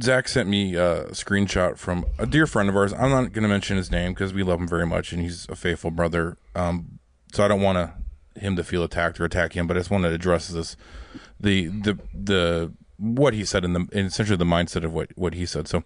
Zack sent me a screenshot from a dear friend of ours. I'm not going to mention his name because we love him very much and he's a faithful brother. So I don't want him to feel attacked or attack him, but I just wanted to address this, the what he said and essentially the mindset of what he said. So,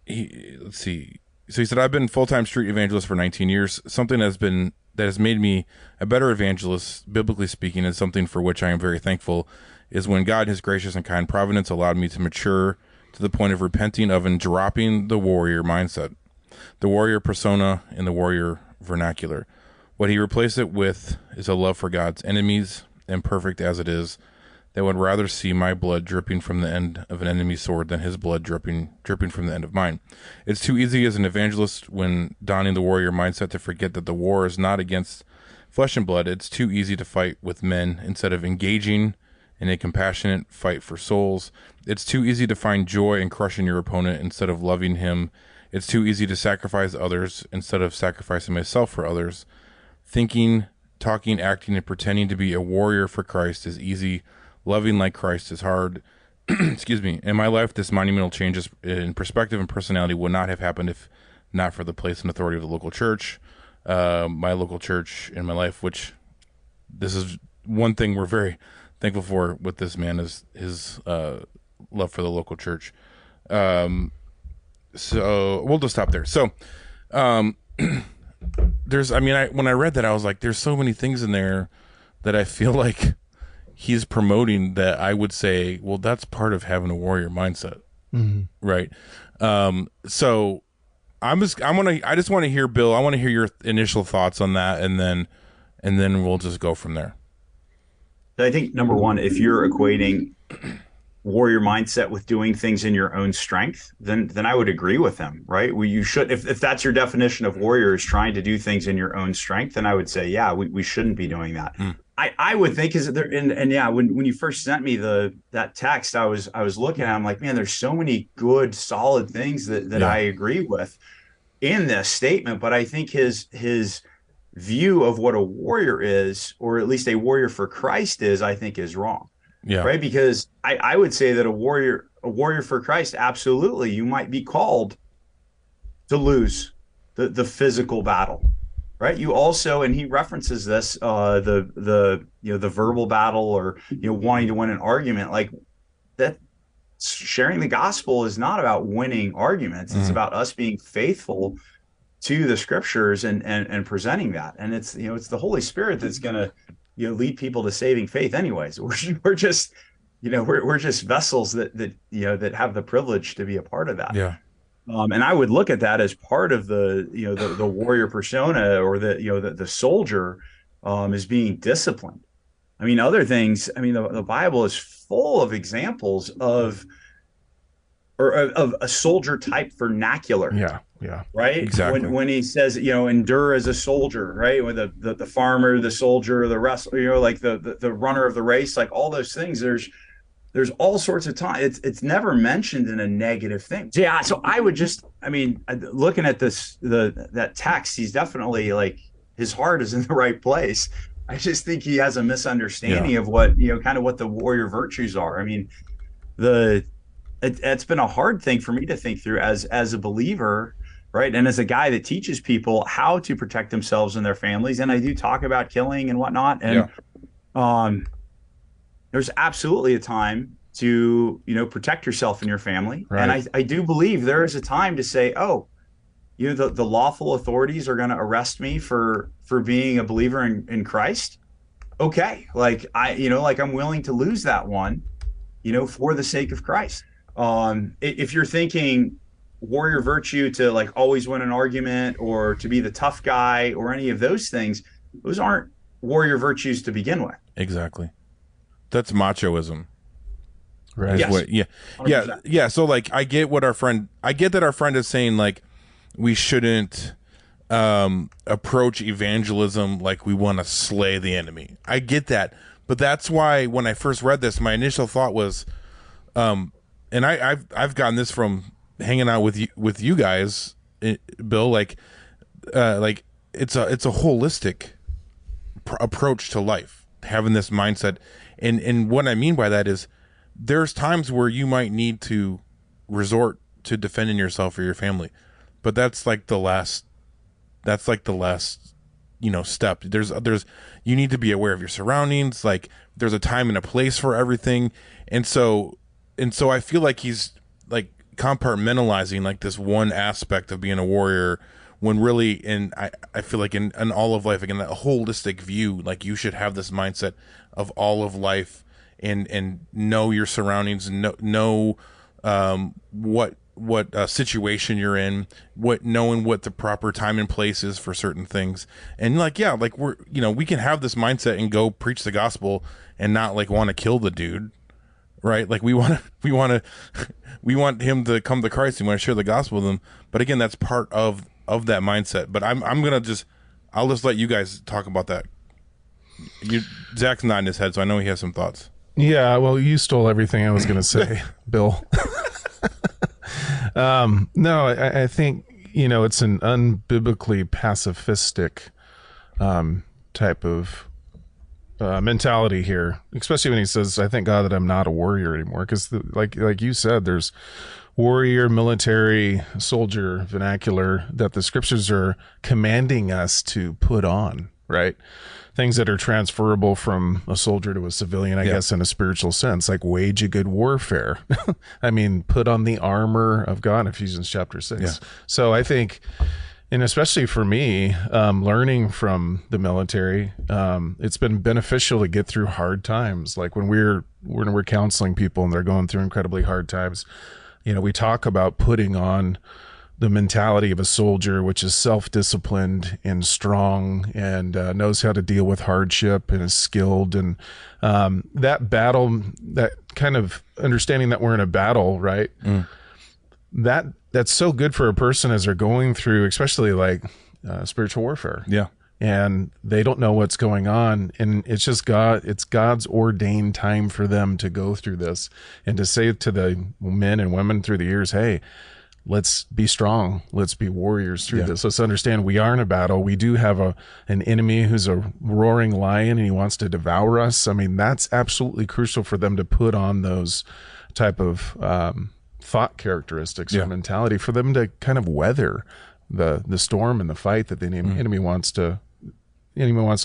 let's see. So he said, I've been full-time street evangelist for 19 years. Something that has made me a better evangelist, biblically speaking, and something for which I am very thankful, is when God, his gracious and kind providence, allowed me to mature to the point of repenting of and dropping the warrior mindset, the warrior persona, and the warrior vernacular. What he replaced it with is a love for God's enemies, imperfect as it is, that would rather see my blood dripping from the end of an enemy's sword than his blood dripping from the end of mine. It's too easy as an evangelist when donning the warrior mindset to forget that the war is not against flesh and blood. It's too easy to fight with men instead of engaging in a compassionate fight for souls. It's too easy to find joy in crushing your opponent instead of loving him. It's too easy to sacrifice others instead of sacrificing myself for others. Thinking, talking, acting, and pretending to be a warrior for Christ is easy. Loving like Christ is hard. Excuse me. In my life, this monumental changes in perspective and personality would not have happened if not for the place and authority of the local church. My local church in my life, which this is one thing we're very thankful for with this man, is his love for the local church. So we'll just stop there. So when I read that, I was like, there's so many things in there that I feel like he's promoting that I would say, well, that's part of having a warrior mindset. Mm-hmm. Right. So I just want to hear, Bill, I want to hear your initial thoughts on that. And then we'll just go from there. I think number one, if you're equating warrior mindset with doing things in your own strength, then I would agree with him, right? Well, you should, if that's your definition of warrior, is trying to do things in your own strength, then I would say, yeah, we shouldn't be doing that. I would think is there, and yeah, when you first sent me that text, I was looking at it, I'm like, man, there's so many good, solid things that I agree with in this statement, but I think his view of what a warrior is, or at least a warrior for Christ is, I think is wrong. Yeah. Right. Because I would say that a warrior for Christ, absolutely, you might be called to lose the physical battle. Right. You also, and he references this, the verbal battle, or, wanting to win an argument, like that. Sharing the gospel is not about winning arguments. It's about us being faithful to the scriptures and presenting that. And it's the Holy Spirit that's going to lead people to saving faith anyways. We're just we're just vessels that have the privilege to be a part of that. Yeah. And I would look at that as part of the warrior persona, or the soldier is being disciplined. I mean, other things, the Bible is full of examples of a soldier type vernacular. Yeah. Yeah. Right. Exactly. When he says, endure as a soldier, right? With the farmer, the soldier, the wrestler, like the runner of the race, like all those things, there's all sorts of time. It's never mentioned in a negative thing. So, yeah. So I would just, looking at that text, he's definitely, like, his heart is in the right place. I just think he has a misunderstanding of what, kind of what the warrior virtues are. It's been a hard thing for me to think through as a believer, right? And as a guy that teaches people how to protect themselves and their families. And I do talk about killing and whatnot. And there's absolutely a time to, protect yourself and your family. Right. And I do believe there is a time to say, the lawful authorities are going to arrest me for being a believer in Christ. Okay. Like I'm willing to lose that one, for the sake of Christ. If you're thinking warrior virtue to, like, always win an argument or to be the tough guy or any of those things, those aren't warrior virtues to begin with. Exactly. That's machoism. Right. Yes. Yeah. So, like, I get that our friend is saying, like, we shouldn't approach evangelism like we want to slay the enemy. I get that. But that's why when I first read this, my initial thought was, and I've gotten this from hanging out with you guys, Bill. Like it's a holistic approach to life, having this mindset, and what I mean by that is there's times where you might need to resort to defending yourself or your family, but that's like the last step. There's you need to be aware of your surroundings. Like, there's a time and a place for everything. And so I feel like he's like compartmentalizing like this one aspect of being a warrior, when really, and I feel like in all of life, again, that holistic view, like you should have this mindset of all of life and know your surroundings, and know what situation you're in, knowing what the proper time and place is for certain things. And like, yeah, like we can have this mindset and go preach the gospel and not like want to kill the dude, right? Like we want him to come to Christ. We want to share the gospel with him. But again, that's part of that mindset. But I'll just let you guys talk about that. Zach's nodding his head, so I know he has some thoughts. Yeah, well, you stole everything I was going to say, Bill. No, I think, it's an unbiblically pacifistic type of mentality here, especially when he says, I thank God that I'm not a warrior anymore. Because like you said, there's warrior, military, soldier vernacular that the scriptures are commanding us to put on, right? Things that are transferable from a soldier to a civilian, I guess, in a spiritual sense, like wage a good warfare. I mean, put on the armor of God, Ephesians chapter 6. Yeah. So I think, and especially for me, learning from the military, it's been beneficial to get through hard times. Like when we're counseling people and they're going through incredibly hard times, we talk about putting on the mentality of a soldier, which is self-disciplined and strong and knows how to deal with hardship and is skilled. And that battle, that kind of understanding that we're in a battle, right? That's so good for a person as they're going through, especially like spiritual warfare. Yeah. And they don't know what's going on. And it's just it's God's ordained time for them to go through this and to say to the men and women through the years, hey, let's be strong. Let's be warriors through this. Let's understand we are in a battle. We do have an enemy who's a roaring lion and he wants to devour us. I mean, that's absolutely crucial for them to put on those type of thought characteristics or mentality for them to kind of weather the storm and the fight that the enemy wants to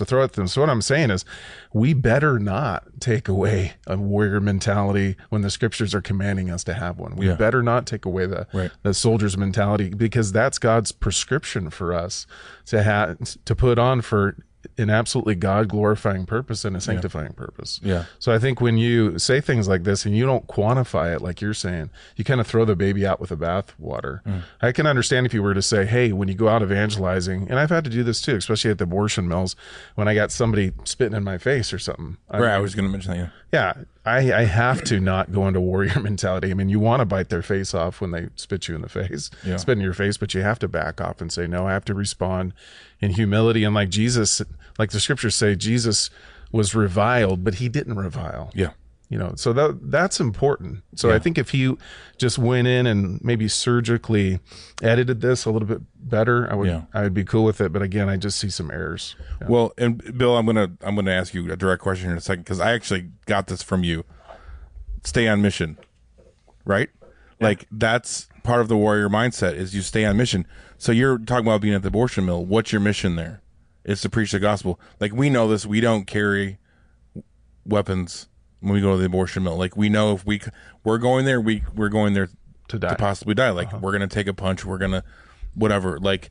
throw at them. So what I'm saying is we better not take away a warrior mentality when the scriptures are commanding us to have one. We better not take away the soldier's mentality, because that's God's prescription for us to put on for an absolutely God glorifying purpose and a sanctifying purpose. Yeah. So I think when you say things like this and you don't quantify it, like you're saying, you kind of throw the baby out with the bath water. I can understand if you were to say, hey, when you go out evangelizing, and I've had to do this too, especially at the abortion mills, when I got somebody spitting in my face or something. I was going to mention that. Yeah. I have to not go into warrior mentality. I mean, you want to bite their face off when they spit you in the face, spit in your face, but you have to back off and say, no, I have to respond in humility. And like Jesus, like the scriptures say, Jesus was reviled, but he didn't revile. Yeah. So that's important. So I think if he just went in and maybe surgically edited this a little bit better, I would be cool with it. But again, I just see some errors. Yeah. Well, and Bill, I'm gonna ask you a direct question in a second, because I actually got this from you. Stay on mission, right? Yeah. Like that's part of the warrior mindset, is you stay on mission. So you're talking about being at the abortion mill. What's your mission there? It's to preach the gospel. Like, we know this. We don't carry weapons when we go to the abortion mill. Like, we know if we're going there, we're going there to die, to possibly die. Like, we're going to take a punch. We're going to whatever. Like,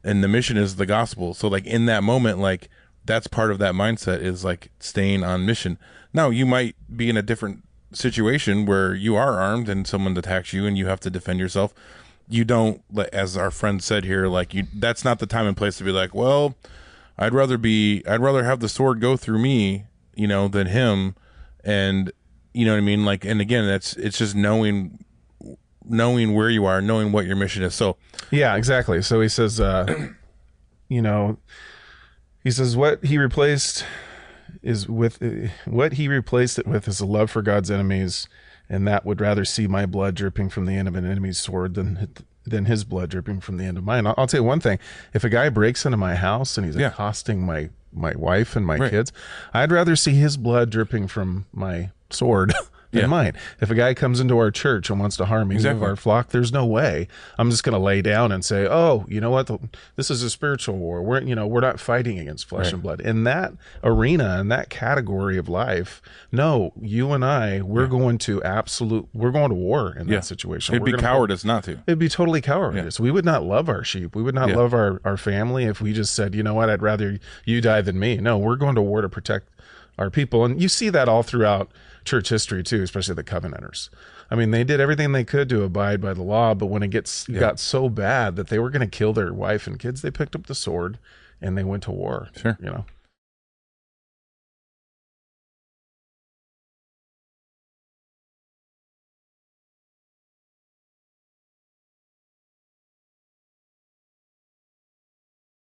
and the mission is the gospel. So like in that moment, like that's part of that mindset, is like staying on mission. Now you might be in a different situation where you are armed and someone attacks you and you have to defend yourself. You don't, as our friend said here, like that's not the time and place to be like, well, I'd rather have the sword go through me, than him. And you know what I mean? Like, and again, it's just knowing where you are, knowing what your mission is. So yeah, exactly. So he says, what he replaced it with is a love for God's enemies, and that would rather see my blood dripping from the end of an enemy's sword than his blood dripping from the end of mine. I'll tell you one thing: if a guy breaks into my house and he's accosting my wife and my kids, I'd rather see his blood dripping from my sword than mine. If a guy comes into our church and wants to harm any of our flock, there's no way I'm just going to lay down and say, oh, you know what? This is a spiritual war. We're not fighting against flesh and blood. In that arena, in that category of life, no, you and I, we're going to war in that situation. It'd be cowardice not to. It'd be totally cowardice. We would not love our sheep. We would not love our family if we just said, you know what, I'd rather you die than me. No, we're going to war to protect our people. And you see that all throughout church history too, especially the Covenanters. I mean, they did everything they could to abide by the law, but when it got so bad that they were going to kill their wife and kids, they picked up the sword and they went to war. Sure.